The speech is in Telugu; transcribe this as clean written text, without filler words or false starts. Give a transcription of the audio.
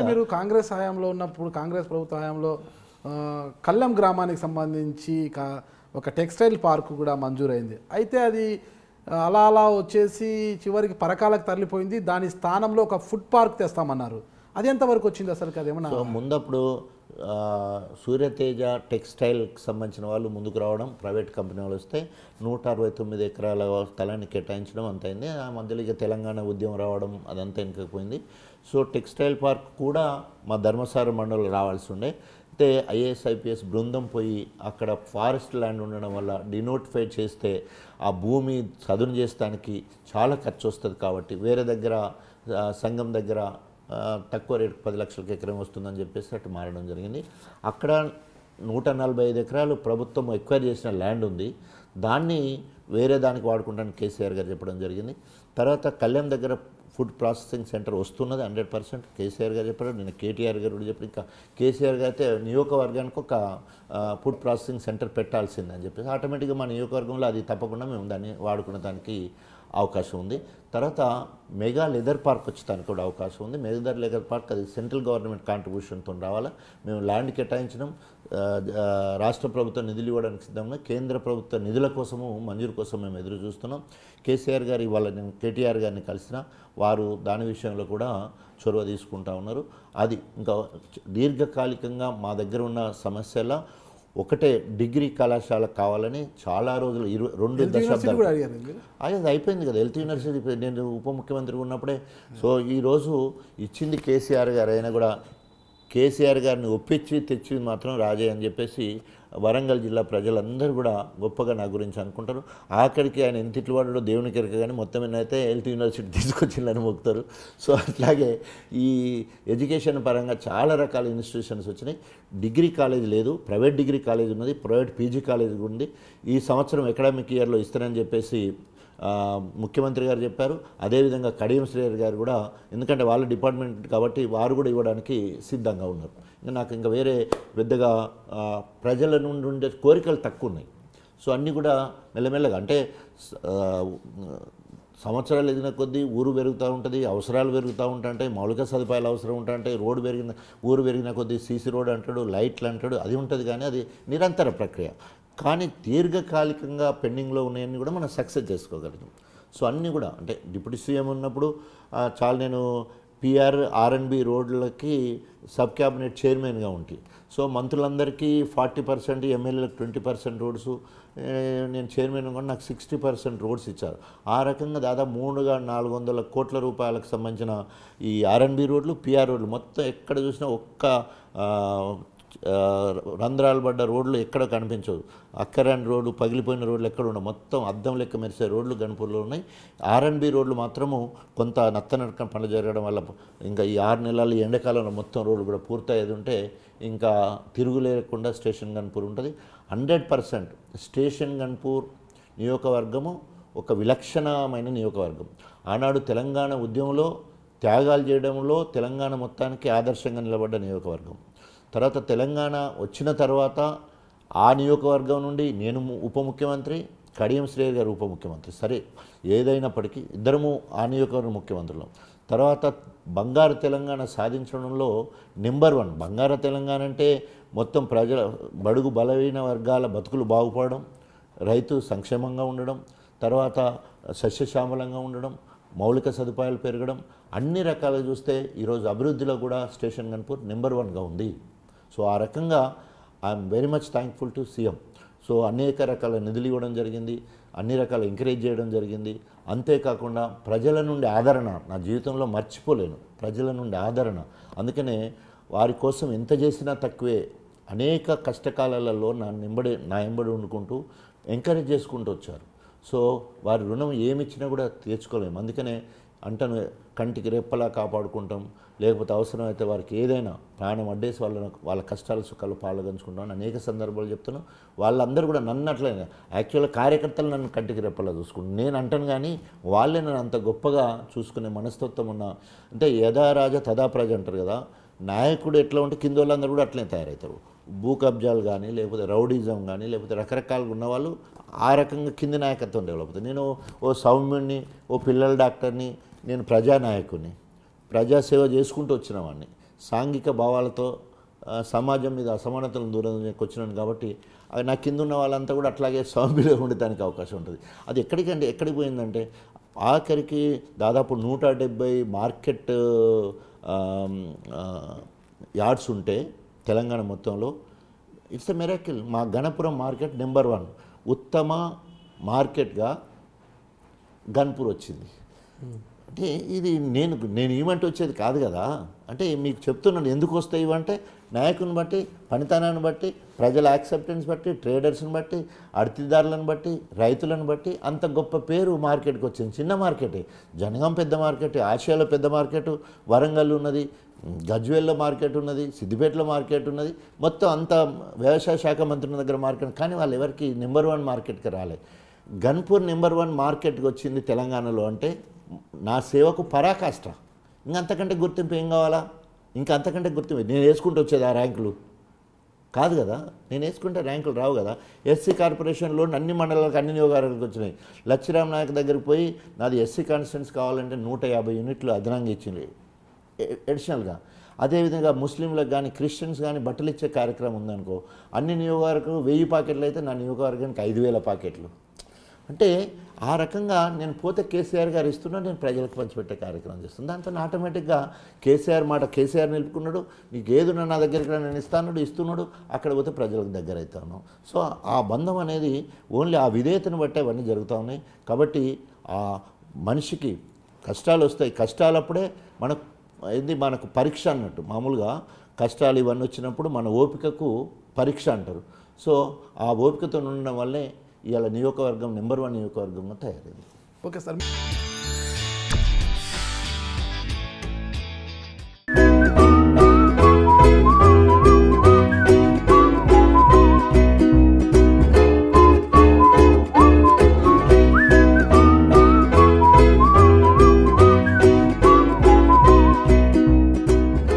మీరు కాంగ్రెస్ హయాంలో ఉన్నప్పుడు కాంగ్రెస్ ప్రభుత్వ హయాంలో కల్లం గ్రామానికి సంబంధించి ఒక టెక్స్టైల్ పార్క్ కూడా మంజూరైంది. అయితే అది అలా అలా వచ్చేసి చివరికి పరకాలకు తరలిపోయింది. దాని స్థానంలో ఒక ఫుడ్ పార్క్ తెస్తామన్నారు. అది ఎంతవరకు వచ్చింది అసలు? అదేమన్నా ముందప్పుడు సూర్యతేజ టెక్స్టైల్కి సంబంధించిన వాళ్ళు ముందుకు రావడం, ప్రైవేట్ కంపెనీ వాళ్ళు వస్తే 169 ఎకరాల స్థలాన్ని కేటాయించడం అంతైంది. ఆ మధ్యలో ఇక తెలంగాణ ఉద్యమం రావడం అదంతా వెనుకపోయింది. సో టెక్స్టైల్ పార్క్ కూడా మా ధర్మసార మండలం రావాల్సి ఉండే. అయితే ఐఏఎస్ ఐపీఎస్ బృందం పోయి అక్కడ ఫారెస్ట్ ల్యాండ్ ఉండడం వల్ల డినోటిఫై చేస్తే ఆ భూమి చదును చేస్తానికి చాలా ఖర్చు వస్తుంది కాబట్టి వేరే దగ్గర సంఘం దగ్గర తక్కువ రేటు 10 లక్షలకి ఎకరం వస్తుందని చెప్పేసి అటు మారడం జరిగింది. అక్కడ 145 ఎకరాలు ప్రభుత్వం ఎక్వైర్ చేసిన ల్యాండ్ ఉంది. దాన్ని వేరే దానికి వాడుకుంటానికి కేసీఆర్ గారు చెప్పడం జరిగింది. తర్వాత కళ్యాణ్ దగ్గర ఫుడ్ ప్రాసెసింగ్ సెంటర్ వస్తున్నది 100% కేసీఆర్ గారు చెప్పారు. నేను కేటీఆర్ గారు కూడా చెప్పారు. ఇంకా కేసీఆర్ గారు అయితే నియోజకవర్గానికి ఒక ఫుడ్ ప్రాసెసింగ్ సెంటర్ పెట్టాల్సిందని చెప్పేసి ఆటోమేటిక్గా మా నియోజకవర్గంలో అది తప్పకుండా మేము దాన్ని వాడుకునే దానికి అవకాశం ఉంది. తర్వాత మెగా లెదర్ పార్క్ వచ్చేదానికి కూడా అవకాశం ఉంది. మెగా లెదర్ పార్క్ అది సెంట్రల్ గవర్నమెంట్ కాంట్రిబ్యూషన్తో రావాలా. మేము ల్యాండ్ కేటాయించడం, రాష్ట్ర ప్రభుత్వం నిధులు ఇవ్వడానికి సిద్ధంగా, కేంద్ర ప్రభుత్వ నిధుల కోసము మంజూరు కోసం మేము ఎదురు చూస్తున్నాం. కేసీఆర్ గారు ఇవాళ నేను కేటీఆర్ గారిని కలిసిన వారు దాని విషయంలో కూడా చొరవ తీసుకుంటా ఉన్నారు. అది ఇంకా దీర్ఘకాలికంగా మా దగ్గర ఉన్న సమస్యల ఒకటే డిగ్రీ కళాశాల కావాలని చాలా రోజులు 2 దశాబ్దాలు అది అయిపోయింది కదా. హెల్త్ యూనివర్సిటీ నేను ఉప ముఖ్యమంత్రిగా ఉన్నప్పుడే. సో ఈరోజు ఇచ్చింది కేసీఆర్ గారు అయినా కూడా కేసీఆర్ గారిని ఒప్పించి తెచ్చింది మాత్రం రాజే అని చెప్పేసి వరంగల్ జిల్లా ప్రజలందరూ కూడా గొప్పగా నా గురించి అనుకుంటారు. ఆఖరికి ఆయన ఎంత ఇట్లు వాడో దేవునికి ఎరక కానీ మొత్తం అయితే హెల్త్ యూనివర్సిటీ తీసుకొచ్చిందని మొక్కుతారు. సో అట్లాగే ఈ ఎడ్యుకేషన్ పరంగా చాలా రకాల ఇన్స్టిట్యూషన్స్ వచ్చినాయి. డిగ్రీ కాలేజ్ లేదు, ప్రైవేట్ డిగ్రీ కాలేజ్ ఉన్నది, ప్రైవేట్ పీజీ కాలేజ్ ఉంది. ఈ సంవత్సరం అకాడమిక్ ఇయర్లో ఇస్తారని చెప్పేసి ముఖ్యమంత్రి గారు చెప్పారు. అదేవిధంగా కడియం శ్రీహరి గారు కూడా, ఎందుకంటే వాళ్ళ డిపార్ట్మెంట్ కాబట్టి వారు కూడా ఇవ్వడానికి సిద్ధంగా ఉన్నారు. ఇంకా నాకు ఇంకా వేరే పెద్దగా ప్రజల నుండి ఉండే కోరికలు తక్కువ ఉన్నాయి. సో అన్నీ కూడా మెల్లమెల్లగా అంటే సంవత్సరాలు ఎదిగిన కొద్దీ ఊరు పెరుగుతూ ఉంటుంది, అవసరాలు పెరుగుతూ ఉంటాయి, మౌలిక సదుపాయాలు అవసరం ఉంటాయి. ఊరు పెరిగిన కొద్దీ సీసీ రోడ్ అంటాడు, లైట్లు అంటాడు, అది ఉంటుంది. కానీ అది నిరంతర ప్రక్రియ. కానీ దీర్ఘకాలికంగా పెండింగ్లో ఉన్నాయన్నీ కూడా మనం సక్సెస్ చేసుకోగలిగాం. సో అన్నీ కూడా అంటే డిప్యూటీ సీఎం ఉన్నప్పుడు చాలా నేను పిఆర్ ఆర్ఎన్బి రోడ్లకి సబ్ క్యాబినెట్ చైర్మన్గా ఉంటాయి. సో మంత్రులందరికీ 40%, ఎమ్మెల్యేలకు 20% రోడ్స్, నేను చైర్మన్ కూడా నాకు 60% రోడ్స్ ఇచ్చారు. ఆ రకంగా దాదాపు 400 కోట్ల రూపాయలకు సంబంధించిన ఈ ఆర్ఎన్బి రోడ్లు, పిఆర్ రోడ్లు మొత్తం ఎక్కడ చూసినా ఒక్క రంధ్రాలు పడ్డ రోడ్లు ఎక్కడ కనిపించవు. అక్కరాని రోడ్డు, పగిలిపోయిన రోడ్లు ఎక్కడ ఉండవు. మొత్తం అద్దం లెక్క మెరిసే రోడ్లు గణపూర్లో ఉన్నాయి. ఆర్ఎన్బి రోడ్లు మాత్రము కొంత నత్తనడక పనులు జరగడం వల్ల ఇంకా ఈ 6 నెలలు ఎండాకాలంలో మొత్తం రోడ్లు కూడా పూర్తయ్యేది ఉంటే ఇంకా తిరుగులేకుండా స్టేషన్ గన్పూర్ ఉంటుంది. 100% స్టేషన్ గన్పూర్ నియోజకవర్గము ఒక విలక్షణమైన నియోజకవర్గం. ఆనాడు తెలంగాణ ఉద్యమంలో త్యాగాలు చేయడంలో తెలంగాణ మొత్తానికి ఆదర్శంగా నిలబడ్డ నియోజకవర్గం. తర్వాత తెలంగాణ వచ్చిన తర్వాత ఆ నియోజకవర్గం నుండి నేను ఉప ముఖ్యమంత్రి, కడియం శ్రేయర్ గారు ఉప ముఖ్యమంత్రి. సరే ఏదైనప్పటికీ ఇద్దరము ఆ నియోజకవర్గం ముఖ్యమంత్రులు. తర్వాత బంగారు తెలంగాణ సాధించడంలో నెంబర్ 1 బంగారు తెలంగాణ అంటే మొత్తం ప్రజల బడుగు బలహీన వర్గాల బతుకులు బాగుపడడం, రైతు సంక్షేమంగా ఉండడం, తర్వాత సస్యశ్యామలంగా ఉండడం, మౌలిక సదుపాయాలు పెరగడం, అన్ని రకాలుగా చూస్తే ఈరోజు అభివృద్ధిలో కూడా స్టేషన్ గన్పూర్ నెంబర్ 1గా ఉంది. సో ఆ రకంగా I'm very much thankful to CM. So అనేక రకాల నిధులు ఇవ్వడం జరిగింది, అన్ని రకాల ఎంకరేజ్ చేయడం జరిగింది. అంతేకాకుండా ప్రజల నుండి ఆదరణ నా జీవితంలో మర్చిపోలేను. ప్రజల నుండి ఆదరణ, అందుకనే వారి కోసం ఎంత చేసినా తక్కువే. అనేక కష్టకాలాలలో నా ఎంబడి వండుకుంటూ ఎంకరేజ్ చేసుకుంటూ వచ్చారు. సో వారి రుణం ఏమిచ్చినా కూడా తీర్చుకోలేము. అందుకనే అంటను కంటికి రెప్పలా కాపాడుకుంటాం, లేకపోతే అవసరమైతే వారికి ఏదైనా ప్రాణం అడ్డేసి వాళ్ళ కష్టాలు సుఖాలు పాల్గొంచుకుంటామని అనేక సందర్భాలు చెప్తున్నాం. వాళ్ళందరూ కూడా నన్ను అట్లనే యాక్చువల్గా కార్యకర్తలు నన్ను కంటికి రెప్పలా చూసుకుంటాను. నేను అంటాను కానీ వాళ్ళే నన్ను అంత గొప్పగా చూసుకునే మనస్తత్వం ఉన్న, అంటే యథా రాజ తదా ప్రజ అంటారు కదా, నాయకుడు ఎట్లా ఉంటే కింద వాళ్ళందరూ కూడా అట్లనే తయారవుతారు. భూ కబ్జాలు కానీ, లేకపోతే రౌడీజం కానీ, లేకపోతే రకరకాలుగా ఉన్నవాళ్ళు ఆ రకంగా కింది నాయకత్వం డెవలప్ అవుతుంది. నేను ఓ సౌమ్యుడిని, ఓ పిల్లల డాక్టర్ని, నేను ప్రజానాయకుడిని, ప్రజాసేవ చేసుకుంటూ వచ్చిన వాడిని. సాంఘిక భావాలతో సమాజం మీద అసమానతలను దూరం వచ్చినాను కాబట్టి నా కింద ఉన్న వాళ్ళంతా కూడా అట్లాగే సౌమ్యంగా ఉండటానికి అవకాశం ఉంటుంది. అది ఎక్కడికి పోయిందంటే ఆఖరికి దాదాపు 170 మార్కెట్ యార్డ్స్ ఉంటే తెలంగాణ మొత్తంలో ఇట్స్ ఎ మిరాకిల్. మా గణపురం మార్కెట్ నెంబర్ 1 ఉత్తమ మార్కెట్గా గన్పూర్ వచ్చింది. అంటే ఇది నేను ఈవెంట్ వచ్చేది కాదు కదా. అంటే మీకు చెప్తున్నాను ఎందుకు వస్తాయి ఇవంటే నాయకుని బట్టి, పనితనాన్ని బట్టి, ప్రజల యాక్సెప్టెన్స్ బట్టి, ట్రేడర్స్ని బట్టి, అర్తిదారులను బట్టి, రైతులను బట్టి అంత గొప్ప పేరు మార్కెట్కి వచ్చింది. చిన్న మార్కెటే, జనగాం పెద్ద మార్కెట్, ఆసియాలో పెద్ద మార్కెట్, వరంగల్ ఉన్నది, గజ్వేల్లో మార్కెట్ ఉన్నది, సిద్దిపేటలో మార్కెట్ ఉన్నది, మొత్తం అంత వ్యవసాయ శాఖ మంత్రుల దగ్గర మార్కెట్. కానీ వాళ్ళు ఎవరికి నెంబర్ 1 మార్కెట్కి రాలే. గన్పూర్ నెంబర్ 1 మార్కెట్కి వచ్చింది తెలంగాణలో అంటే నా సేవకు పరాకాష్ట. ఇంకంతకంటే గుర్తింపు ఏం కావాలా? ఇంకా అంతకంటే గుర్తింపు నేను వేసుకుంటూ వచ్చేది ఆ ర్యాంకులు కాదు కదా. నేను వేసుకుంటే ర్యాంకులు రావు కదా. ఎస్సీ కార్పొరేషన్లో అన్ని మండలాలకు అన్ని నియోగాలకు వచ్చినాయి. లచ్చిరామ్ నాయక్ దగ్గరికి పోయి నాది ఎస్సీ కాన్స్టిట్యూన్స్ కావాలంటే 150 యూనిట్లు అదనంగా ఇచ్చింది ఎడిషనల్గా. అదేవిధంగా ముస్లింలకు కానీ క్రిస్టియన్స్ కానీ బట్టలు ఇచ్చే కార్యక్రమం ఉందనుకో, అన్ని నియోగవర్గం 1000 పాకెట్లు అయితే నా నియోగవర్గానికి 5000 పాకెట్లు. అంటే ఆ రకంగా నేను పోతే కేసీఆర్ గారు ఇస్తున్నా, నేను ప్రజలకు పంచిపెట్టే కార్యక్రమం చేస్తాను. దాంతో ఆటోమేటిక్గా కేసీఆర్ మాట కేసీఆర్ నిలుపుకున్నాడు. నీకు ఏదున్నా నా దగ్గరికి నేను ఇస్తున్నాడు, అక్కడ పోతే ప్రజలకు దగ్గర అవుతాను. సో ఆ బంధం అనేది ఓన్లీ ఆ విధేయతను బట్టే అవన్నీ జరుగుతూ ఉన్నాయి. కాబట్టి ఆ మనిషికి కష్టాలు వస్తాయి, కష్టాలప్పుడే మనకు పరీక్ష అన్నట్టు. మామూలుగా కష్టాలు ఇవన్నీ వచ్చినప్పుడు మన ఓపికకు పరీక్ష అంటారు. సో ఆ ఓపికతో ఉండడం వల్లే ఇవాళ నియోజకవర్గం నెంబర్ 1 నియోజకవర్గంగా తయారైంది. Okay sir.